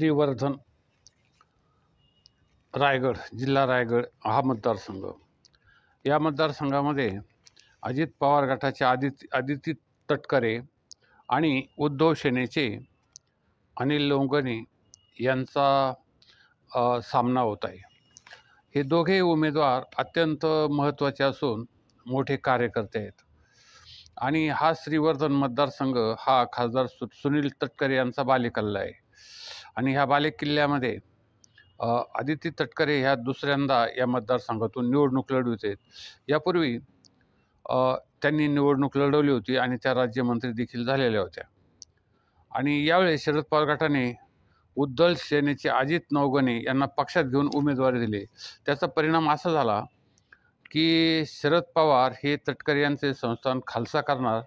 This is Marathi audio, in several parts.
श्रीवर्धन रायगड जिल्हा रायगड हा मतदारसंघ। या मतदारसंघामध्ये अजित पवार गटाचे आदिती तटकरे आणि उद्धव सेनेचे अनिल लोंघणे यांचा सामना होत आहे। हे दोघे उमेदवार अत्यंत महत्त्वाचे असून मोठे कार्यकर्ते आहेत आणि हा श्रीवर्धन मतदारसंघ हा खासदार सुनील तटकरे यांचा बालेकिल्ला आहे आणि ह्या बालेकिल्ल्यामध्ये आदिती तटकरे ह्या दुसऱ्यांदा या मतदारसंघातून निवडणूक लढवत आहेत। यापूर्वी त्यांनी निवडणूक लढवली होती आणि त्या राज्यमंत्री देखील झालेल्या होत्या आणि यावेळी शरद पवार गटाने उद्धव सेनेचे अजित नवघणे यांना पक्षात घेऊन उमेदवारी दिली। त्याचा परिणाम असा झाला की शरद पवार हे तटकरे यांचे संस्थान खालसा करणार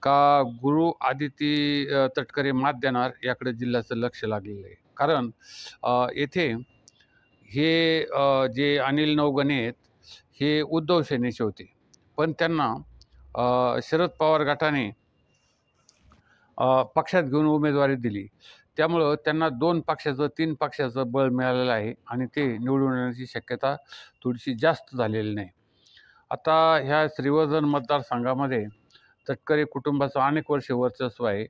का गुरु आदिती तटकरे मात देणार याकडे जिल्ह्याचं लक्ष लागलेलं आहे। कारण येथे हे जे अनिल नवघणे आहेत हे उद्धव सेनेचे होते, पण त्यांना शरद पवार गटाने पक्षात घेऊन उमेदवारी दिली। त्यामुळं त्यांना 2 पक्षाचं 3 पक्षाचं बळ मिळालेलं आहे आणि ते निवडून येण्याची शक्यता थोडीशी जास्त झालेली नाही। आता ह्या श्रीवर्धन मतदारसंघामध्ये तटकरे कुटुंबाचं अनेक वर्षे वर्चस्व आहे।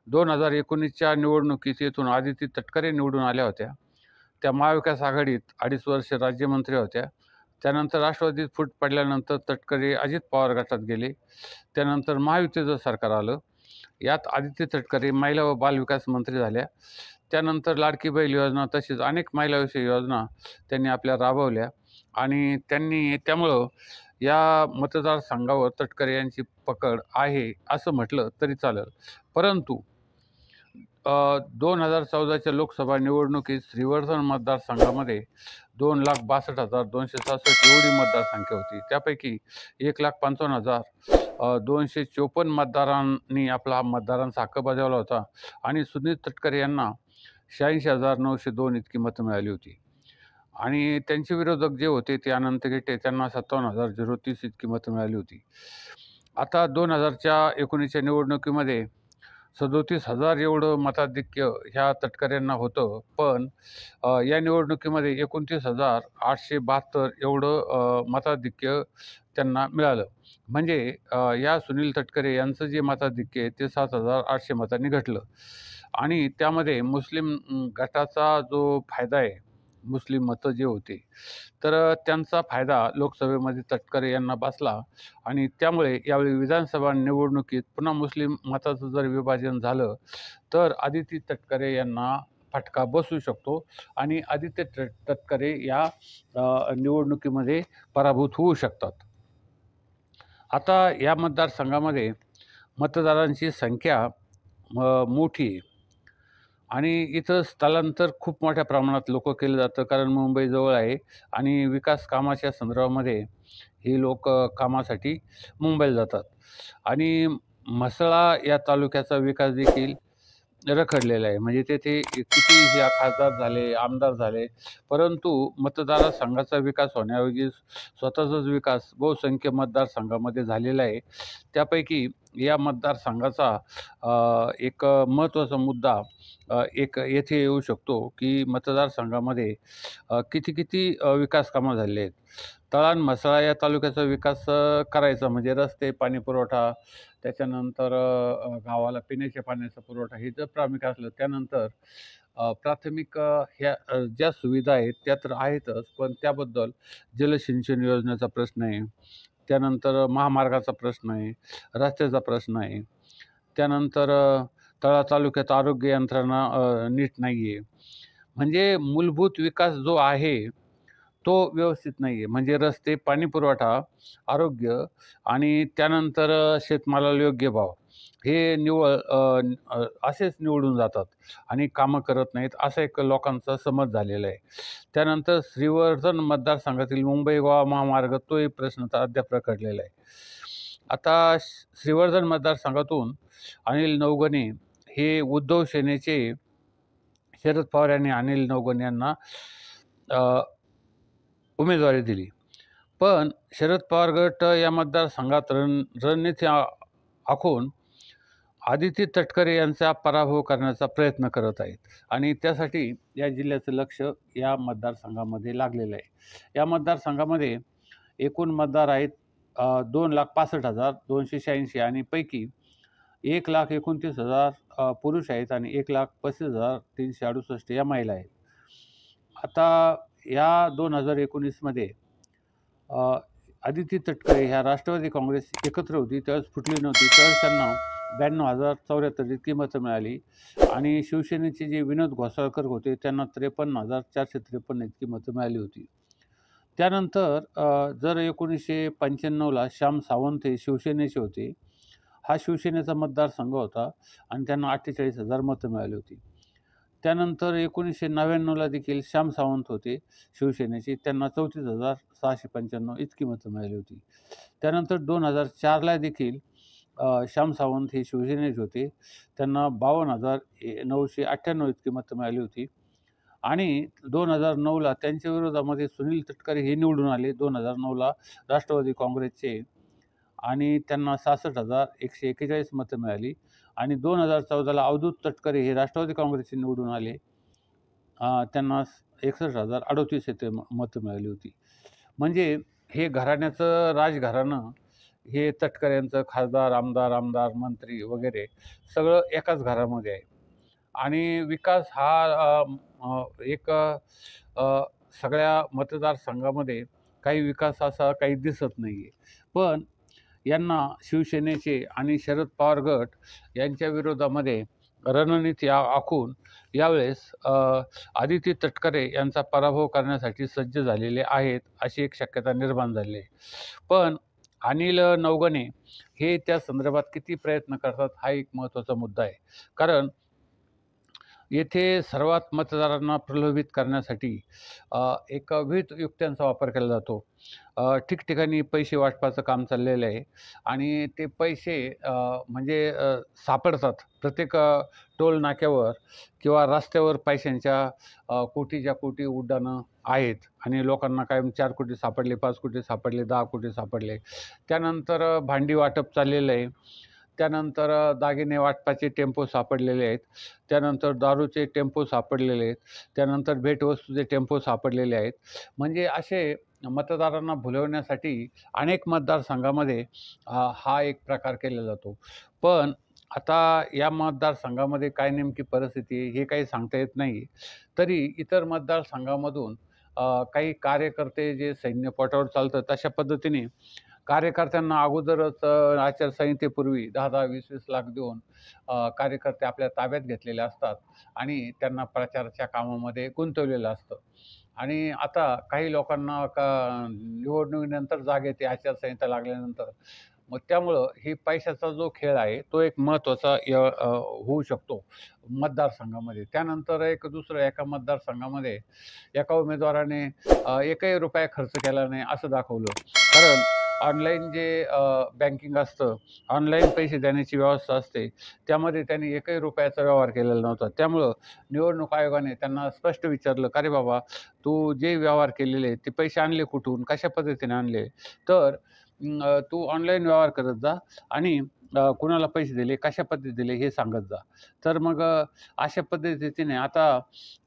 2019च्या निवडणुकीत येथून आदिती तटकरे निवडून आल्या होत्या। त्या महाविकास आघाडीत 2.5 वर्ष राज्यमंत्री होत्या। त्यानंतर राष्ट्रवादीत फूट पडल्यानंतर तटकरे अजित पवार गटात गेले। त्यानंतर महायुतीचं सरकार आलं। यात आदिती तटकरे महिला व बालविकास मंत्री झाल्या। त्यानंतर लाडकी बहीण योजना तसेच अनेक महिलाविषयी योजना त्यांनी आपल्या राबवल्या आणि त्यामुळं या मतदारसंघावर तटकरे यांची पकड आहे असं म्हटलं तरी चालेल। परंतु 2014च्या लोकसभा निवडणुकीत श्रीवर्धन मतदारसंघामध्ये 2,62,266 एवढी मतदारसंख्या होती। त्यापैकी 1,55,254 मतदारांनी आपला मतदारांचा हक्क बजावला होता आणि सुनील तटकरे यांना 86,902 इतकी मतं मिळाली होती आणि त्यांचे विरोधक जे होते ते अनंत गेटे त्यांना 57,030 इतकी मतं मिळाली होती। आता 2019च्या निवडणुकीमध्ये 37,000 एवढं मताधिक्य ह्या तटकऱ्यांना होतं, पण या निवडणुकीमध्ये 29,872 एवढं मताधिक्य त्यांना मिळालं। म्हणजे या सुनील तटकरे यांचं जे मताधिक्य आहे ते 7,800 मतांनी घटलं आणि त्यामध्ये मुस्लिम गटाचा जो फायदा आहे, मुस्लिम मतं जे होते तर त्यांचा फायदा लोकसभेमध्ये तटकरे यांना बसला आणि त्यामुळे यावेळी विधानसभा निवडणुकीत पुन्हा मुस्लिम मताचं जर विभाजन झालं तर आदिती तटकरे यांना फटका बसू शकतो आणि आदित्य तटकरे या निवडणुकीमध्ये पराभूत होऊ शकतात। आता या मतदारसंघामध्ये मतदारांची संख्या मोठी आहे आणि इथं स्थलांतर खूप मोठ्या प्रमाणात लोक केलं जातं, कारण मुंबई जवळ आहे आणि विकास कामाच्या संदर्भामध्ये हे लोक कामासाठी मुंबईला जातात आणि म्हसळा या तालुक्याचा विकास देखील रखडलेला आहे। म्हणजे तेथे किती खासदार झाले, आमदार झाले, परंतु मतदारसंघाचा विकास होण्याऐवजी स्वतःचाच विकास बहुसंख्य मतदारसंघामध्ये झालेला आहे। त्यापैकी या मतदारसंघाचा एक महत्त्वाचा मुद्दा एक येथे येऊ शकतो की मतदारसंघामध्ये किती विकास कामं झालेली आहेत। तळाण म्हसळा या तालुक्याचा विकास करायचा म्हणजे रस्ते, पाणी पुरवठा, त्याच्यानंतर गावाला पिण्याच्या पाण्याचा पुरवठा हे जर प्रामुख्य असलं, त्यानंतर प्राथमिक ह्या ज्या सुविधा आहेत त्या तर आहेतच, पण त्याबद्दल जलसिंचन योजनेचा प्रश्न आहे, त्यानंतर महामार्गाचा प्रश्न आहे, रस्त्याचा प्रश्न आहे, त्यानंतर तळा तालुक्यात आरोग्य यंत्रणा नीट नाही आहे। म्हणजे मूलभूत विकास जो आहे तो व्यवस्थित नाही आहे। म्हणजे रस्ते, पाणी पुरवठा, आरोग्य आणि त्यानंतर शेतमालाला योग्य भाव हे असेच निवडून जातात आणि कामं करत नाहीत असा एक लोकांचा समज झालेला आहे। त्यानंतर श्रीवर्धन मतदारसंघातील मुंबई गोवा महामार्ग तोही प्रश्न तर अद्याप रखडलेला आहे। आता श्रीवर्धन मतदारसंघातून अनिल नवघणे हे उद्धव सेनेचे शरद पवार यांनी अनिल नवघणे यांना उमेदवारी दिली, पण शरद पवार गट या मतदारसंघात रणनीती आखून आदिती तटकरे यांचा पराभव करण्याचा प्रयत्न करत आहेत आणि त्यासाठी या जिल्ह्याचं लक्ष या मतदारसंघामध्ये लागलेलं आहे. या मतदारसंघामध्ये एकूण मतदार आहेत 2,65,286 आणि पैकी 1,29,000 पुरुष आहेत आणि 1,35,368 या महिला आहेत. आता या 2019मध्ये आदिती तटकरे ह्या राष्ट्रवादी काँग्रेस एकत्र होती, त्यावेळेस फुटली नव्हती. त्यावेळेस त्यांना 92,074 इतकी मतं मिळाली आणि शिवसेनेचे जे विनोद घोसाळकर होते त्यांना 53,453 इतकी मतं मिळाली होती. त्यानंतर जर 1995ला श्याम सावंत हे शिवसेनेचे होते. हा शिवसेनेचा मतदारसंघ होता आणि त्यांना 48,000 मतं मिळाली होती. त्यानंतर 1999ला देखील श्याम सावंत होते शिवसेनेचे, त्यांना 34,695 इतकी मतं मिळाली होती. त्यानंतर 2004ला देखील श्याम सावंत हे शिवसेनेचे होते, त्यांना 52,998 इतकी मतं मिळाली होती. आणि 2009ला त्यांच्या विरोधामध्ये सुनील तटकरे हे निवडून आले 2009ला राष्ट्रवादी काँग्रेसचे आणि त्यांना 66,141 मतं मिळाली. आणि 2014ला अवधूत तटकरे हे राष्ट्रवादी काँग्रेसचे निवडून आले, त्यांना 61,038 इथे मतं मिळाली होती. म्हणजे हे घराण्याचं राजघराणं हे तटकऱ्यांचं खासदार, आमदार, मंत्री वगैरे सगळं एकाच घरामध्ये आहे. आणि विकास हा सगळ्या मतदारसंघामध्ये काही विकास असा काही दिसत नाही आहे. पण यांना शिवसेनेचे आणि शरद पवार गट यांच्या विरोधामध्ये रणनीती आखून यावेळेस आदिती तटकरे यांचा पराभव करण्यासाठी सज्ज झालेले आहेत, अशी एक शक्यता निर्माण झाली आहे. पण अनिल नवगणे हे त्या संदर्भात किती प्रयत्न करतात हा एक महत्त्वाचा मुद्दा आहे. कारण येथे सर्वात मतदारांना प्रलोभित करण्यासाठी एक विविध युक्त्यांचा वापर केला जातो. ठिकठिकाणी पैसे वाटपाचं काम चाललेलं आहे आणि ते पैसे म्हणजे सापडतात प्रत्येक टोल नाक्यावर किंवा रस्त्यावर पैशांच्या कोटीच्या कोटी उड्डाणं आहेत आणि लोकांना कायम 4 कोटी सापडले, 5 कोटी सापडले, 10 कोटी सापडले. त्यानंतर भांडी वाटप चाललेलं आहे. त्यानंतर दागिने वाटपाचे टेम्पो सापडलेले आहेत. त्यानंतर दारूचे टेम्पो सापडलेले आहेत. त्यानंतर भेटवस्तूचे टेम्पो सापडलेले आहेत. म्हणजे असे मतदारांना भुलवण्यासाठी अनेक मतदारसंघामध्ये हा एक प्रकार केला जातो. पण आता या मतदारसंघामध्ये काय नेमकी परिस्थिती आहे हे काही सांगता येत नाही. तरी इतर मतदारसंघामधून काही कार्यकर्ते जे सैन्यपोटावर चालतात तशा पद्धतीने कार्यकर्त्यांना अगोदरच आचारसंहितेपूर्वी 10-10, 20-20 लाख देऊन कार्यकर्ते आपल्या ताब्यात घेतलेले असतात आणि त्यांना प्रचाराच्या कामामध्ये गुंतवलेलं असतं. आणि आता काही लोकांना निवडणुकीनंतर जाग येते आचारसंहिता लागल्यानंतर. मग त्यामुळं ही पैशाचा जो खेळ आहे तो एक महत्त्वाचा होऊ शकतो मतदारसंघामध्ये. त्यानंतर एक दुसरं एका मतदारसंघामध्ये एका उमेदवाराने एकही रुपया खर्च केला नाही असं दाखवलं. कारण ऑनलाईन जे बँकिंग असतं, ऑनलाईन पैसे देण्याची व्यवस्था असते, त्यामध्ये त्यांनी एकही रुपयाचा व्यवहार केलेला नव्हता. त्यामुळं निवडणूक आयोगाने त्यांना स्पष्ट विचारलं, "का रे बाबा, तू जे व्यवहार केलेले ते पैसे आणले कुठून? कशा पद्धतीने आणले?" तर तू ऑनलाईन व्यवहार करत जा आणि कुणाला पैसे दिले, कशा पद्धतीने दिले हे सांगत जा. तर मग अशा पद्धतीने आता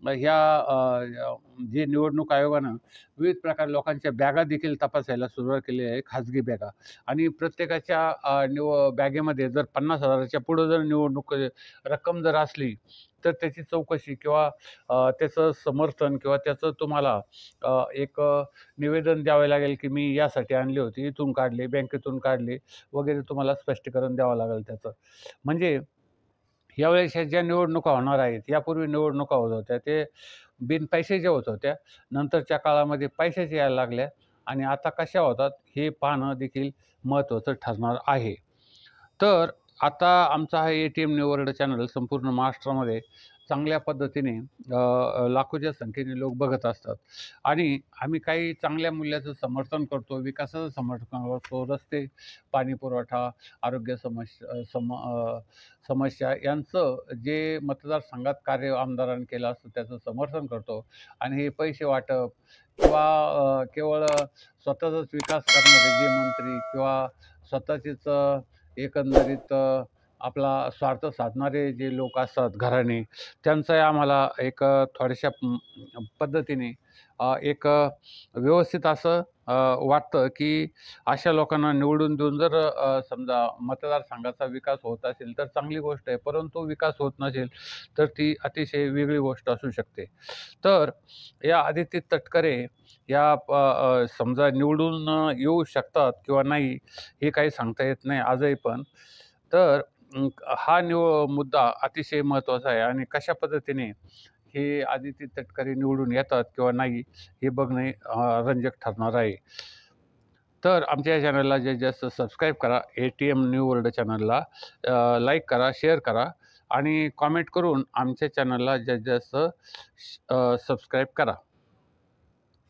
ह्या जे निवडणूक आयोगानं विविध प्रकार लोकांच्या बॅगा देखील तपासायला सुरुवात केली आहे, खाजगी बॅगा. आणि प्रत्येकाच्या बॅगेमध्ये जर 50,000च्या पुढं जर निवडणूक रक्कम जर असली तर त्याची चौकशी किंवा त्याचं समर्थन किंवा त्याचं तुम्हाला एक निवेदन द्यावे लागेल की मी यासाठी आणली होती, इथून काढले, बँकेतून काढले वगैरे तुम्हाला स्पष्टीकरण द्यावं लागेल त्याचं. म्हणजे यावेळेस ह्या ज्या निवडणुका होणार आहेत, यापूर्वी निवडणुका होत होत्या ते बिनपैशाच्या होत होत्या. नंतरच्या काळामध्ये पैशाच्या यायला लागल्या आणि आता कशा होतात हे पाहणं देखील महत्त्वाचं ठरणार आहे. तर आता आमचा हा ATM न्यू वर्ल्ड चॅनल संपूर्ण महाराष्ट्रामध्ये चांगल्या पद्धतीने लाखोच्या संख्येने लोक बघत असतात आणि आम्ही काही चांगल्या मूल्याचं समर्थन करतो, विकासाचं समर्थन करतो. रस्ते, पाणी पुरवठा, आरोग्य समस्या यांचं जे मतदारसंघात कार्य आमदारांनी केलं असतं त्याचं समर्थन करतो. आणि हे पैसे वाटप किंवा केवळ स्वतःचाच विकास करणारे जे मंत्री किंवा स्वतःचेच एकंदरीत आपला स्वार्थ साधणारे जे लोक असतात घराणे, त्यांचंही आम्हाला एक थोड्याशा पद्धतीने एक व्यवस्थित असं वाटतं, की अशा लोकांना निवडून देऊन जर समजा मतदारसंघाचा विकास होत असेल तर चांगली गोष्ट आहे. परंतु विकास होत नसेल तर ती अतिशय वेगळी गोष्ट असू शकते. तर या आदिती तटकरे या समजा निवडून येऊ शकतात किंवा नाही हे काही सांगता येत नाही आजही पण. तर हा मुद्दा अतिशय महत्त्वाचा आहे आणि कशा पद्धतीने हे आदिती तटकरे निवडून येतात किंवा नाही हे बघणे रंजक ठरणार आहे. तर आमच्या या चॅनलला जास्तीत जास्त सबस्क्राईब करा. ATM न्यू वर्ल्ड चॅनलला लाईक करा, शेअर करा आणि कॉमेंट करून आमच्या चॅनलला जास्तीत जास्त सबस्क्राईब करा.